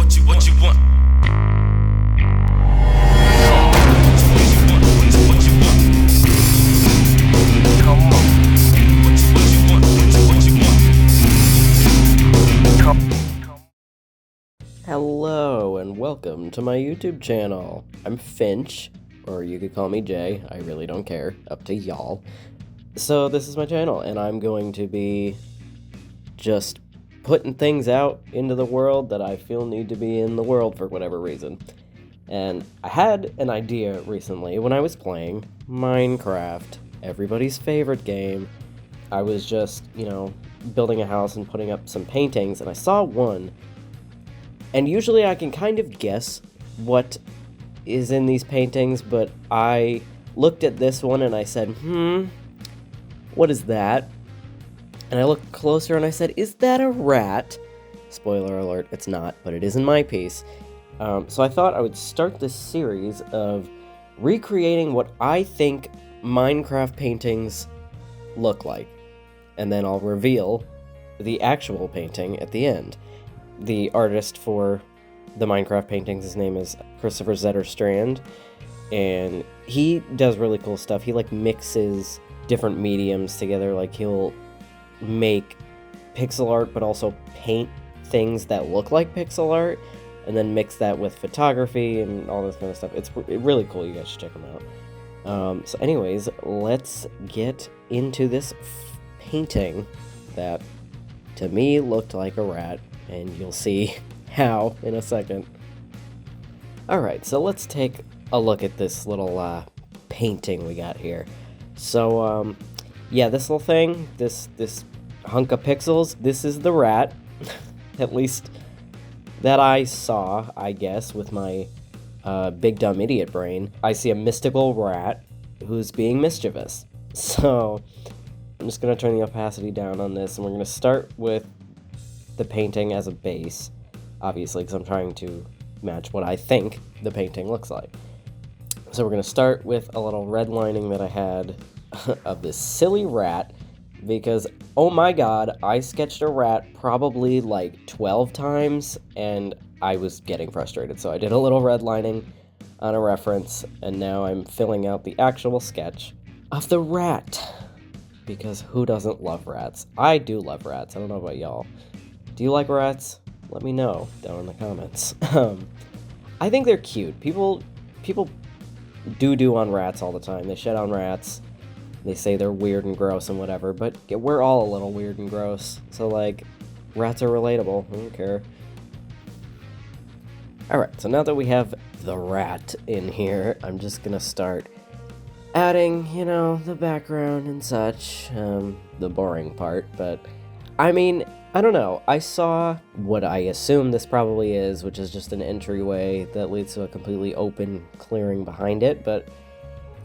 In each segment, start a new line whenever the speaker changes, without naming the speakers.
What you want?
Hello and welcome to my YouTube channel. I'm Finch, or you could call me Jay, I really don't care, up to y'all. So this is my channel, and I'm going to be just putting things out into the world that I feel need to be in the world for whatever reason. And I had an idea recently when I was playing Minecraft, everybody's favorite game. I was just, building a house and putting up some paintings, and I saw one. And usually I can kind of guess what is in these paintings, but I looked at this one and I said, what is that? And I looked closer and I said, is that a rat? Spoiler alert, it's not, but it is in my piece. So I thought I would start this series of recreating what I think Minecraft paintings look like. And then I'll reveal the actual painting at the end. The artist for the Minecraft paintings, his name is Kristoffer Zetterstrand, and he does really cool stuff. He mixes different mediums together. He'll make pixel art but also paint things that look like pixel art and then mix that with photography and all this kind of stuff. It's really cool. You guys should check him out. So anyways, let's get into this painting that to me looked like a rat. And you'll see how in a second. Alright, so let's take a look at this little painting we got here. So, yeah, this little thing, this hunk of pixels, this is the rat. At least that I saw, I guess, with my big dumb idiot brain. I see a mystical rat who's being mischievous. So, I'm just going to turn the opacity down on this, and we're going to start with the painting as a base, obviously, because I'm trying to match what I think the painting looks like. So we're going to start with a little red lining that I had of this silly rat, because, oh my god, I sketched a rat probably 12 times, and I was getting frustrated, so I did a little red lining on a reference, and now I'm filling out the actual sketch of the rat, because who doesn't love rats? I do love rats. I don't know about y'all. Do you like rats? Let me know down in the comments. I think they're cute. People do on rats all the time. They shit on rats. They say they're weird and gross and whatever, but we're all a little weird and gross. So, rats are relatable. I don't care. Alright, so now that we have the rat in here, I'm just gonna start adding, the background and such. The boring part, but I mean, I don't know, I saw what I assume this probably is, which is just an entryway that leads to a completely open clearing behind it, but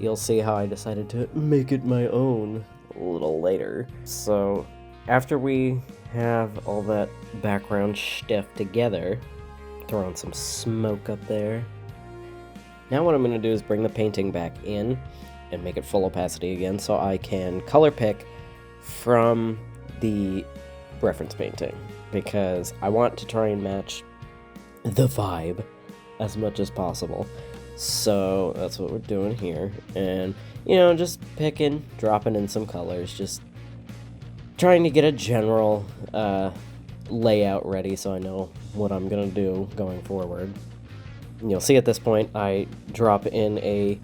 you'll see how I decided to make it my own a little later. So, after we have all that background stuff together, throw in some smoke up there. Now what I'm going to do is bring the painting back in and make it full opacity again so I can color pick from the reference painting, because I want to try and match the vibe as much as possible. So that's what we're doing here, and just picking, dropping in some colors, just trying to get a general layout ready so I know what I'm gonna do going forward. And you'll see at this point I drop in a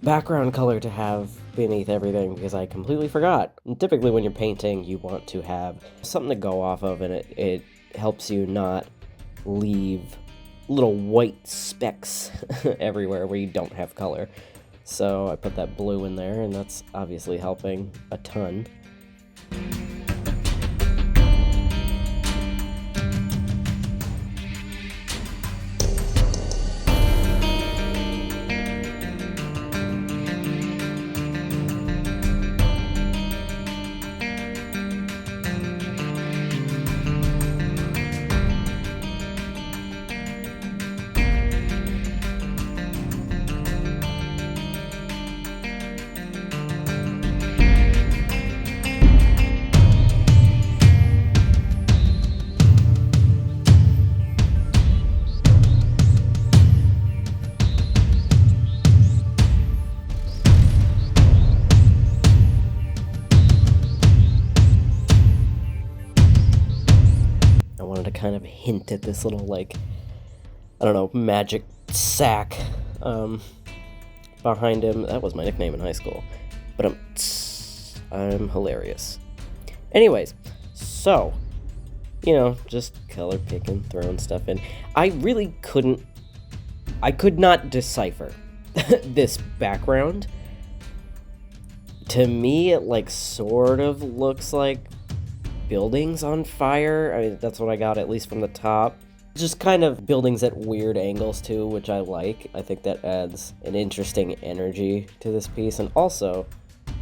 background color to have beneath everything because I completely forgot. And typically when you're painting, you want to have something to go off of, and it helps you not leave little white specks everywhere where you don't have color. So I put that blue in there, and that's obviously helping a ton. to kind of hint at this little, like, I don't know, magic sack behind him. That was my nickname in high school. But I'm hilarious. Anyways, so, you know, just color picking, throwing stuff in. I could not decipher this background. To me, it, like, sort of looks like buildings on fire. I mean, that's what I got, at least from the top. Just kind of buildings at weird angles, too, which I like. I think that adds an interesting energy to this piece. And also,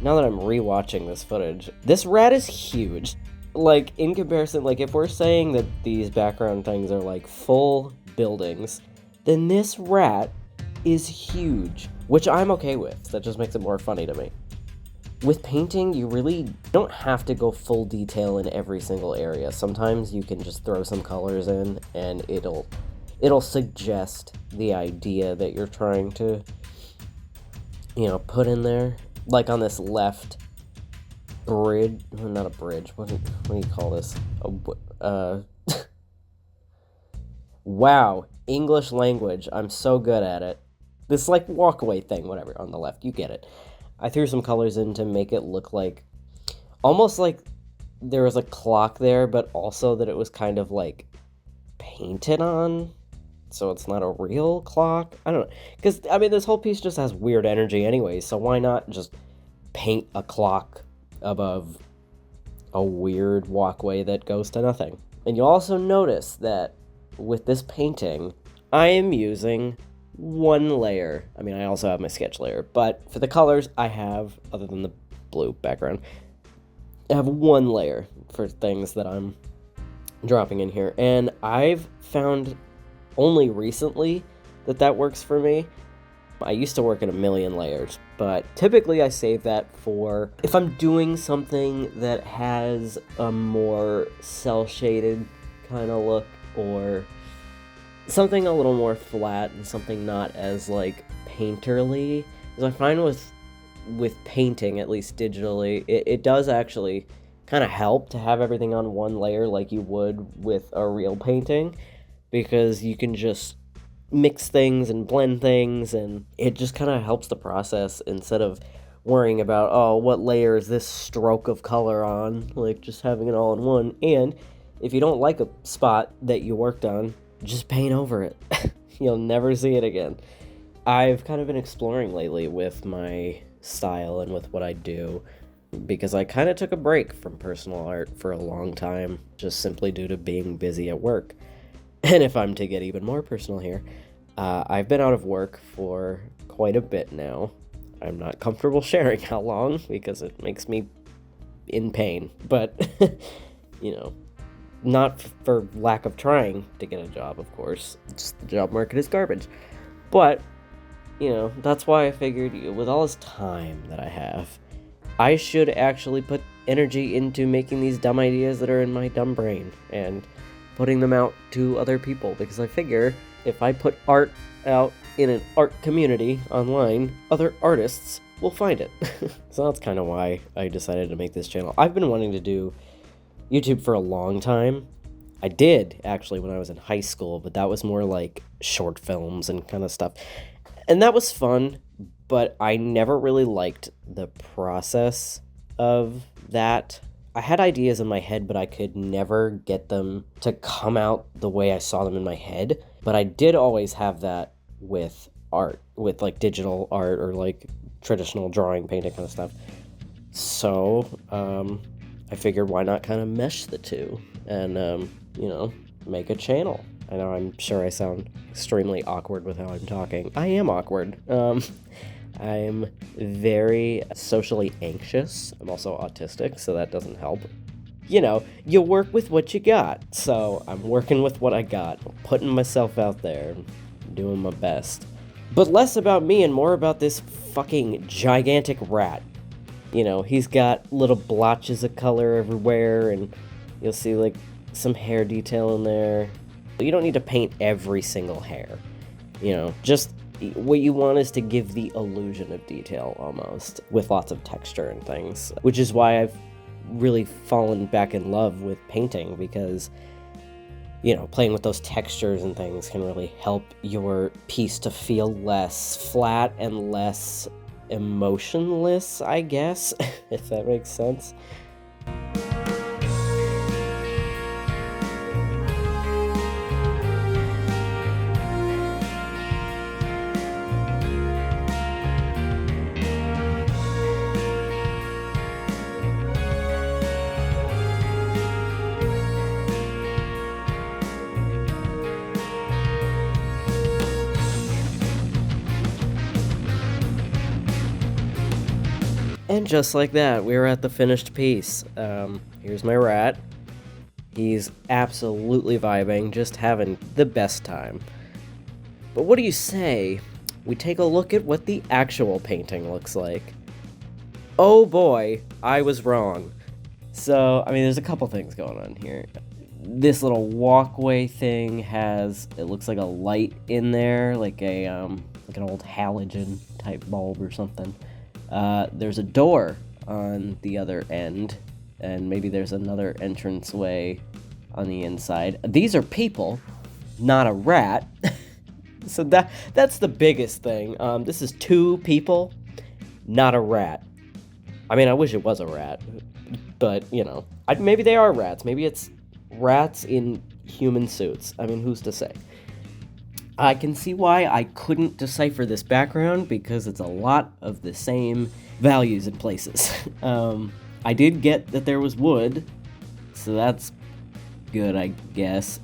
now that I'm rewatching this footage, this rat is huge. Like, in comparison, like, if we're saying that these background things are, like, full buildings, then this rat is huge, which I'm okay with. That just makes it more funny to me. With painting, you really don't have to go full detail in every single area. Sometimes you can just throw some colors in, and it'll suggest the idea that you're trying to, you know, put in there. Like on this left bridge, well, not a bridge, what do you call this? Wow, English language, I'm so good at it. This, like, walkway thing, whatever, on the left, you get it. I threw some colors in to make it look like, almost like there was a clock there, but also that it was kind of, like, painted on, so it's not a real clock. I don't know, because, I mean, this whole piece just has weird energy anyway, so why not just paint a clock above a weird walkway that goes to nothing? And you'll also notice that with this painting, I am using one layer. I mean, I also have my sketch layer, but for the colors, I have, other than the blue background, I have one layer for things that I'm dropping in here, and I've found only recently that works for me. I used to work in a million layers, but typically I save that for if I'm doing something that has a more cel-shaded kind of look, or something a little more flat and something not as, like, painterly. Because I find with painting, at least digitally, it does actually kind of help to have everything on one layer like you would with a real painting, because you can just mix things and blend things, and it just kind of helps the process instead of worrying about, oh, what layer is this stroke of color on, like, just having it all in one. And if you don't like a spot that you worked on, just paint over it. You'll never see it again. I've kind of been exploring lately with my style and with what I do, because I kind of took a break from personal art for a long time, just simply due to being busy at work. And if I'm to get even more personal here, I've been out of work for quite a bit now. I'm not comfortable sharing how long, because it makes me in pain, but, you know, not for lack of trying to get a job, of course. Just the job market is garbage. But, you know, that's why I figured, with all this time that I have, I should actually put energy into making these dumb ideas that are in my dumb brain and putting them out to other people, because I figure if I put art out in an art community online, other artists will find it. So that's kind of why I decided to make this channel. I've been wanting to do YouTube for a long time. I did, actually, when I was in high school, but that was more like short films and kind of stuff. And that was fun, but I never really liked the process of that. I had ideas in my head, but I could never get them to come out the way I saw them in my head. But I did always have that with art, with, like, digital art or, like, traditional drawing, painting kind of stuff. So, I figured, why not kind of mesh the two and, you know, make a channel. I know, I'm sure I sound extremely awkward with how I'm talking. I am awkward. I'm very socially anxious. I'm also autistic, so that doesn't help. You know, you work with what you got. So I'm working with what I got. I'm putting myself out there and doing my best. But less about me and more about this fucking gigantic rat. You know, he's got little blotches of color everywhere, and you'll see, like, some hair detail in there. You don't need to paint every single hair. You know, just what you want is to give the illusion of detail, almost, with lots of texture and things. Which is why I've really fallen back in love with painting, because you know, playing with those textures and things can really help your piece to feel less flat and less emotionless, I guess, if that makes sense. And just like that, we're at the finished piece. Here's my rat. He's absolutely vibing, just having the best time. But what do you say we take a look at what the actual painting looks like? Oh boy, I was wrong. So, I mean, there's a couple things going on here. This little walkway thing has, it looks like a light in there, like an old halogen type bulb or something. There's a door on the other end, and maybe there's another entranceway on the inside. These are people, not a rat. So that's the biggest thing. This is 2 people, not a rat. I mean, I wish it was a rat, but, you know, maybe they are rats. Maybe it's rats in human suits. I mean, who's to say? I can see why I couldn't decipher this background, because it's a lot of the same values and places. I did get that there was wood, so that's good, I guess.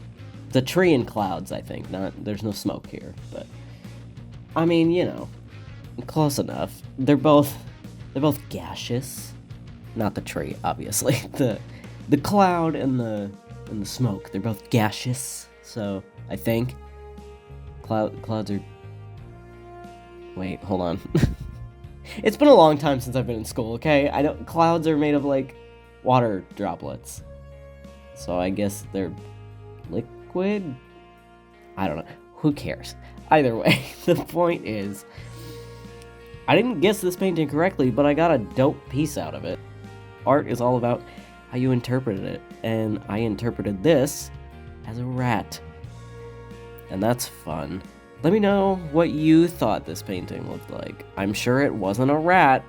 The tree and clouds, I think. There's no smoke here, but I mean, you know, close enough. They're both gaseous. Not the tree, obviously. The cloud and the smoke, they're both gaseous. So I think clouds are. Wait, hold on. It's been a long time since I've been in school. Okay, I don't. Clouds are made of like water droplets, so I guess they're liquid. I don't know. Who cares? Either way, the point is, I didn't guess this painting correctly, but I got a dope piece out of it. Art is all about how you interpreted it, and I interpreted this as a rat. And that's fun. Let me know what you thought this painting looked like. I'm sure it wasn't a rat,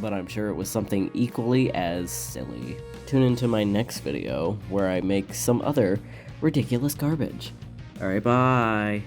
but I'm sure it was something equally as silly. Tune into my next video where I make some other ridiculous garbage. Alright, bye!